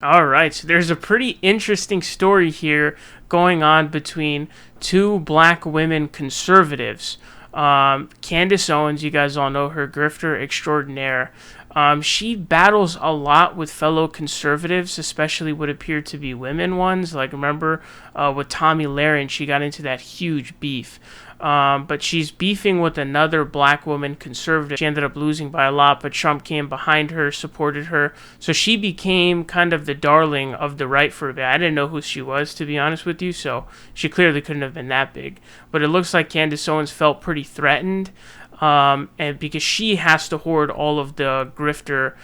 All right, so there's a pretty interesting story here going on between two black women conservatives. Candace Owens, you guys all know her, grifter extraordinaire. She battles a lot with fellow conservatives, especially what appear to be women ones. Like, remember with Tommy Lahren, she got into that huge beef. But she's beefing with another black woman conservative. She ended up losing by a lot, but Trump came behind her, supported her. So she became kind of the darling of the right for a bit. I didn't know who she was, to be honest with you, so she clearly couldn't have been that big. But it looks like Candace Owens felt pretty threatened, and because she has to hoard all of the grifter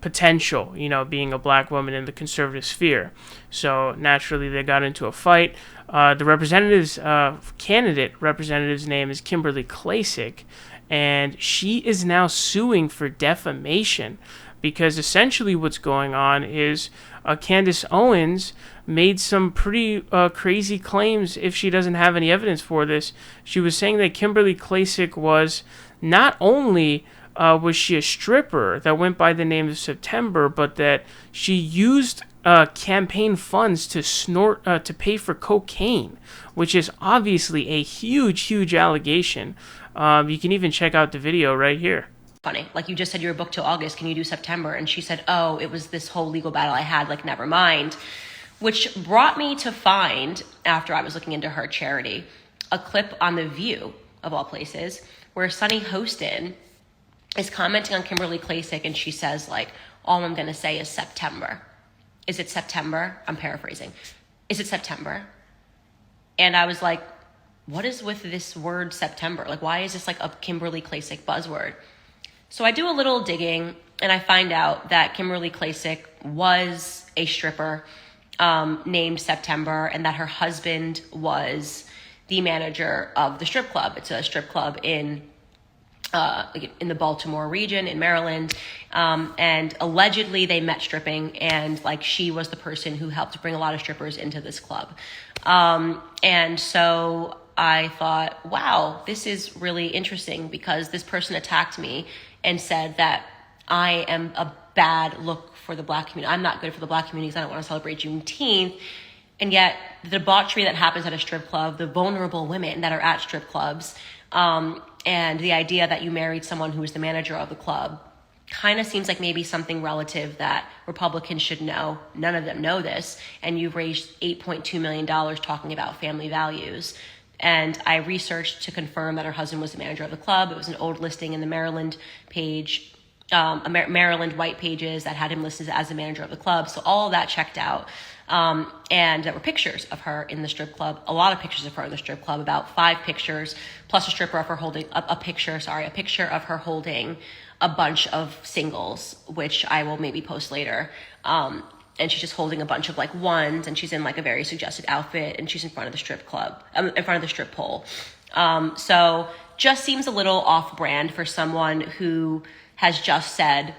potential, being a black woman in the conservative sphere. So naturally, they got into a fight. The representative's candidate representative's name is Kimberly Klacik, and she is now suing for defamation because essentially what's going on is Candace Owens made some pretty crazy claims. If she doesn't have any evidence for this, she was saying that Kimberly Klacik was not only was she a stripper that went by the name of September, but that she used campaign funds to pay for cocaine, which is obviously a huge allegation. You can even check out the video right here. Funny, like you just said you were booked till August, can you do September? And she said, oh, it was this whole legal battle I had, like never mind. Which brought me to find, after I was looking into her charity, a clip on The View, of all places, where Sunny Hostin is commenting on Kimberly Klacik, and she says, like, all I'm gonna say is September. Is it September? I'm paraphrasing. Is it September? And I was like, what is with this word September? Like, why is this like a Kimberly Klacik buzzword? So I do a little digging, and I find out that Kimberly Klacik was a stripper named September, and that her husband was the manager of the strip club. It's a strip club in the Baltimore region in Maryland, and allegedly they met stripping, and like she was the person who helped bring a lot of strippers into this club. And so I thought, wow, this is really interesting because this person attacked me and said that I am a bad look for the black community. I'm not good for the black community because I don't want to celebrate Juneteenth. And yet the debauchery that happens at a strip club, the vulnerable women that are at strip clubs, and the idea that you married someone who was the manager of the club kind of seems like maybe something relative that Republicans should know. None of them know this. And you've raised $8.2 million talking about family values. And I researched to confirm that her husband was the manager of the club. It was an old listing in the Maryland page, Maryland white pages that had him listed as the manager of the club. So all of that checked out. And there were pictures of her in the strip club, a lot of pictures of her in the strip club, about 5 pictures, plus a stripper of her holding a picture of her holding a bunch of singles, which I will maybe post later. And she's just holding a bunch of like ones, and she's in like a very suggested outfit, and she's in front of the strip club, in front of the strip pole. So just seems a little off brand for someone who has just said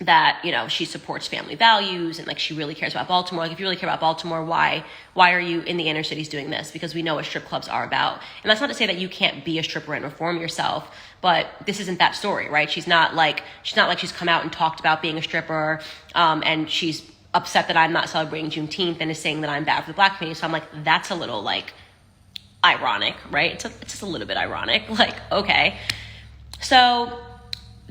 that, she supports family values and like she really cares about Baltimore. Like if you really care about Baltimore, why are you in the inner cities doing this? Because we know what strip clubs are about. And that's not to say that you can't be a stripper and reform yourself, but this isn't that story, right? She's not like she's come out and talked about being a stripper, and she's upset that I'm not celebrating Juneteenth and is saying that I'm bad for the black community. So I'm like, that's a little like ironic, right? It's just a little bit ironic. Like, okay. So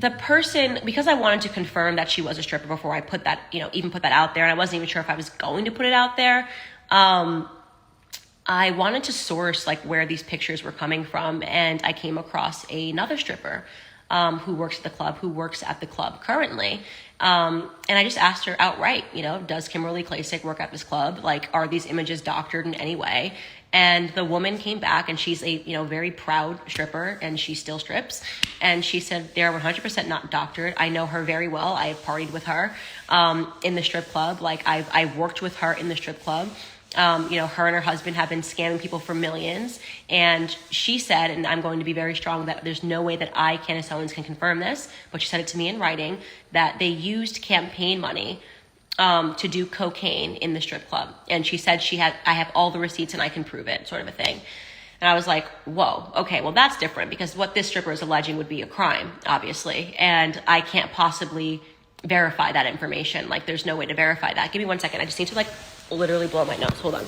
the person, because I wanted to confirm that she was a stripper before I put that, even put that out there, and I wasn't even sure if I was going to put it out there, I wanted to source like where these pictures were coming from, and I came across another stripper who works at the club currently. And I just asked her outright, does Kimberly Klacik work at this club? Like, are these images doctored in any way? And the woman came back, and she's a, very proud stripper, and she still strips. And she said, they're 100% not doctored. I know her very well. I have partied with her, in the strip club. Like I've worked with her in the strip club. Her and her husband have been scamming people for millions. And she said, and I'm going to be very strong, that there's no way that I, Candace Owens, can confirm this, but she said it to me in writing, that they used campaign money to do cocaine in the strip club. And she said I have all the receipts and I can prove it, sort of a thing. And I was like, whoa, okay, well that's different, because what this stripper is alleging would be a crime, obviously. And I can't possibly verify that information. Like, there's no way to verify that. Give me 1 second. I just need to, like, literally blow my nose. Hold on.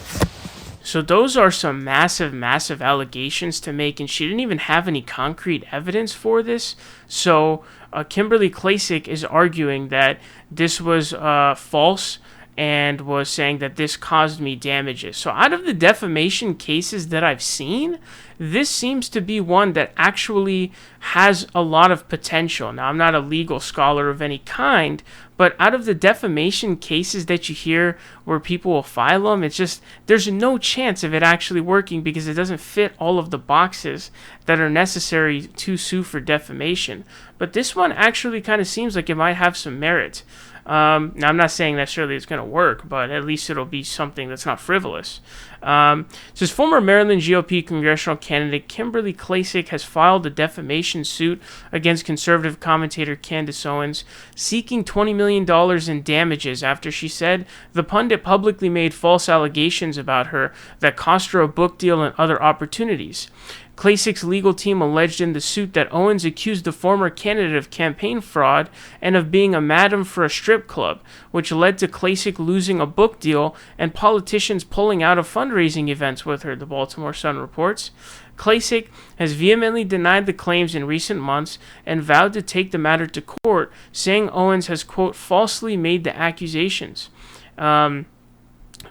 So those are some massive, massive allegations to make, and she didn't even have any concrete evidence for this. So Kimberly Klacik is arguing that this was false and was saying that this caused me damages. So out of the defamation cases that I've seen, this seems to be one that actually has a lot of potential. Now, I'm not a legal scholar of any kind, but out of the defamation cases that you hear where people will file them, it's just, there's no chance of it actually working because it doesn't fit all of the boxes that are necessary to sue for defamation. But this one actually kind of seems like it might have some merit. Now, I'm not saying necessarily it's going to work, but at least it'll be something that's not frivolous. It says former Maryland GOP congressional candidate Kimberly Klacik has filed a defamation suit against conservative commentator Candace Owens, seeking $20 million in damages after she said the pundit publicly made false allegations about her that cost her a book deal and other opportunities. Klacik's legal team alleged in the suit that Owens accused the former candidate of campaign fraud and of being a madam for a strip club, which led to Klacik losing a book deal and politicians pulling out of fundraising events with her, the Baltimore Sun reports. Klacik has vehemently denied the claims in recent months and vowed to take the matter to court, saying Owens has, quote, falsely made the accusations.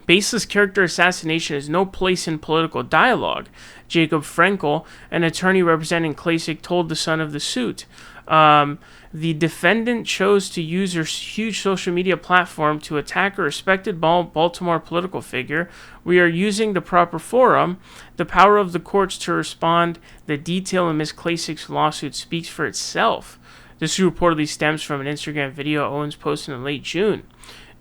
Baseless character assassination has no place in political dialogue, Jacob Frankel, an attorney representing Klacik, told the Sun of the suit. The defendant chose to use her huge social media platform to attack a respected Baltimore political figure. We are using the proper forum. The power of the courts to respond. The detail in Ms. Klacik's lawsuit speaks for itself. This reportedly stems from an Instagram video Owens posted in late June.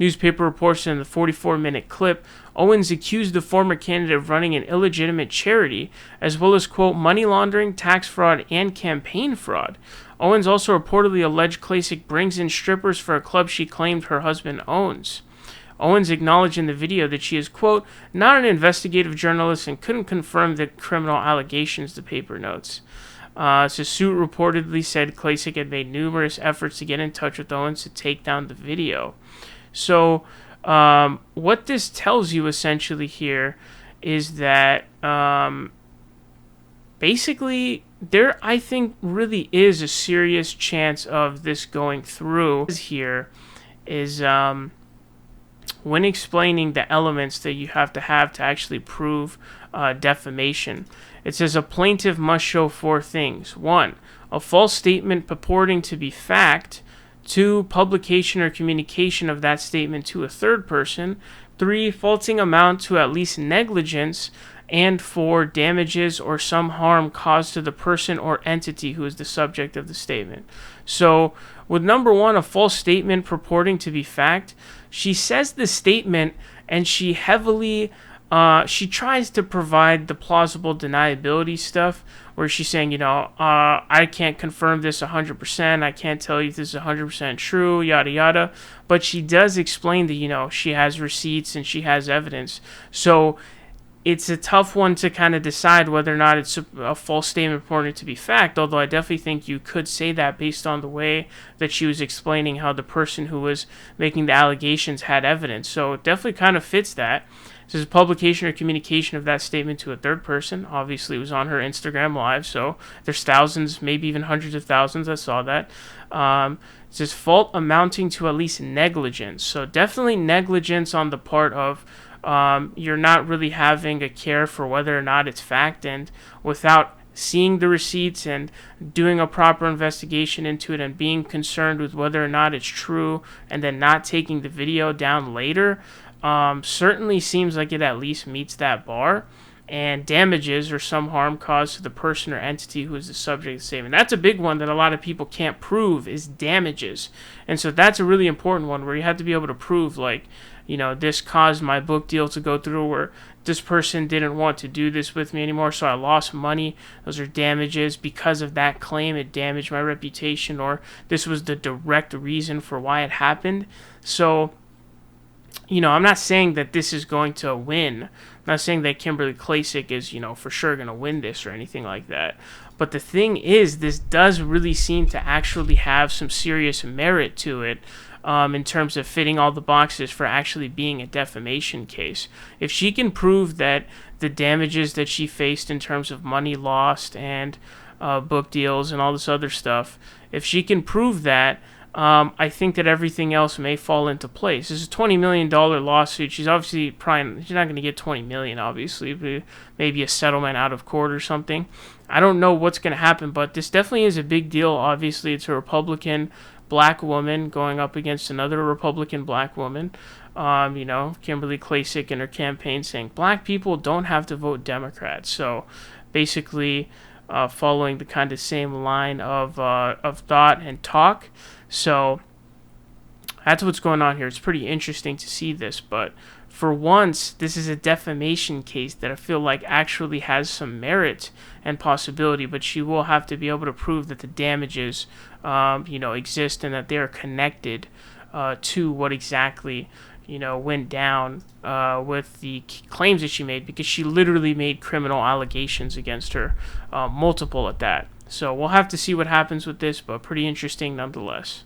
Newspaper reports in the 44-minute clip, Owens accused the former candidate of running an illegitimate charity, as well as, quote, money laundering, tax fraud, and campaign fraud. Owens also reportedly alleged Klacik brings in strippers for a club she claimed her husband owns. Owens acknowledged in the video that she is, quote, not an investigative journalist and couldn't confirm the criminal allegations, the paper notes. So suit reportedly said Klacik had made numerous efforts to get in touch with Owens to take down the video. So what this tells you essentially here is that basically there, I think, really is a serious chance of this going through. Here is when explaining the elements that you have to actually prove defamation. It says a plaintiff must show four things. 1, a false statement purporting to be fact. 2, publication or communication of that statement to a third person. 3, faulting amount to at least negligence. And 4, damages or some harm caused to the person or entity who is the subject of the statement. So with number 1, a false statement purporting to be fact, she says the statement and she heavily she tries to provide the plausible deniability stuff where she's saying, I can't confirm this 100%. I can't tell you if this is 100% true, yada, yada. But she does explain that, she has receipts and she has evidence. So it's a tough one to kind of decide whether or not it's a false statement purporting to be fact, although I definitely think you could say that based on the way that she was explaining how the person who was making the allegations had evidence. So it definitely kind of fits that. It says publication or communication of that statement to a third person. Obviously, it was on her Instagram Live, so there's thousands, maybe even hundreds of thousands that saw that. It says fault amounting to at least negligence. So definitely negligence on the part of you're not really having a care for whether or not it's fact, and without seeing the receipts and doing a proper investigation into it and being concerned with whether or not it's true and then not taking the video down later, certainly seems like it at least meets that bar. And damages or some harm caused to the person or entity who is the subject of the statement. That's a big one that a lot of people can't prove, is damages. And so that's a really important one where you have to be able to prove, this caused my book deal to go through, or this person didn't want to do this with me anymore, so I lost money. Those are damages. Because of that claim, it damaged my reputation, or this was the direct reason for why it happened. So I'm not saying that this is going to win. I'm not saying that Kimberly Klacik is, for sure going to win this or anything like that. But the thing is, this does really seem to actually have some serious merit to it, in terms of fitting all the boxes for actually being a defamation case. If she can prove that the damages that she faced in terms of money lost and book deals and all this other stuff, if she can prove that, I think that everything else may fall into place. This is a $20 million lawsuit. She's not going to get $20 million, obviously, but maybe a settlement out of court or something. I don't know what's going to happen, but this definitely is a big deal. Obviously, it's a Republican black woman going up against another Republican black woman. Kimberly Klacik in her campaign saying black people don't have to vote Democrat. So basically, following the kind of same line of thought and talk. So that's what's going on here. It's pretty interesting to see this, but for once, this is a defamation case that I feel like actually has some merit and possibility, but she will have to be able to prove that the damages, exist and that they are connected to what exactly, went down with the claims that she made, because she literally made criminal allegations against her, multiple at that. So we'll have to see what happens with this, but pretty interesting nonetheless.